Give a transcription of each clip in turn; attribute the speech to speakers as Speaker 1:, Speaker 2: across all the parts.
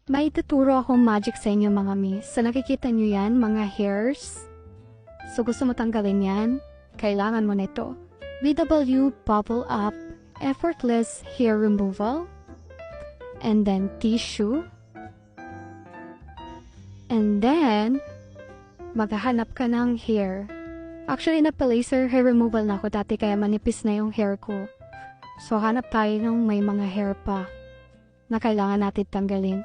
Speaker 1: May tuturo akong magic sa inyo mga miss. So nakikita nyo yan, mga hairs. So gusto mo tanggalin yan, kailangan mo nito. BW Bubble Up Effortless Hair Removal. And then tissue. And then, maghahanap ka ng hair. Actually, nagpa-laser hair removal na ako dati kaya manipis na yung hair ko. So hanap tayo ng may mga hair pa na kailangan natin tanggalin.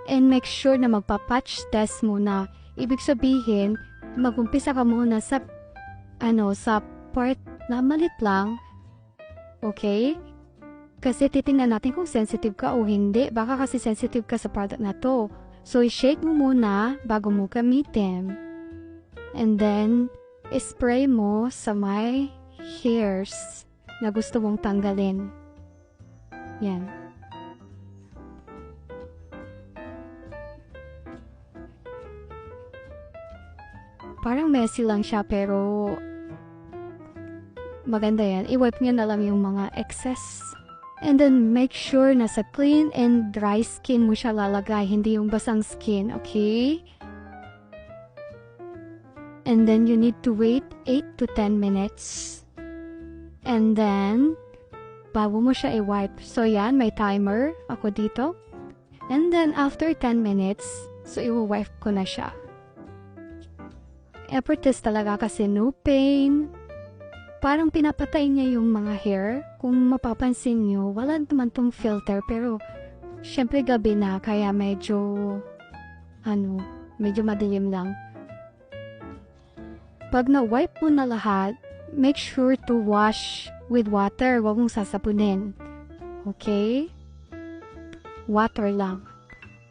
Speaker 1: And make sure na magpa-patch test muna. Ibig sabihin, mag-umpisa ka muna sa part na malit lang. Okay? Kasi titingnan natin kung sensitive ka o hindi. Baka kasi sensitive ka sa product na to. So, i-shake mo muna bago mo gamitin. And then, spray mo sa may hairs na gusto mong tanggalin. Yan. Parang messy lang siya pero maganda yan. I-wipe nyo na lang yung mga excess. And then make sure na sa clean and dry skin mo siya lalagay, hindi yung basang skin, okay? And then you need to wait 8 to 10 minutes. And then, bago mo siya i-wipe. So yan, may timer ako dito. And then after 10 minutes, so i-wipe ko na siya. Effortless talaga kasi no pain. Parang pinapatay niya yung mga hair. Kung mapapansin nyo, wala naman tong filter. Pero, syempre gabi na, kaya medyo madilim lang. Pag na-wipe mo na lahat, make sure to wash with water. Huwag mong sasapunin. Okay? Water lang.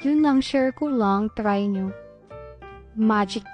Speaker 1: Yun lang, share ko lang. Try nyo. Magic.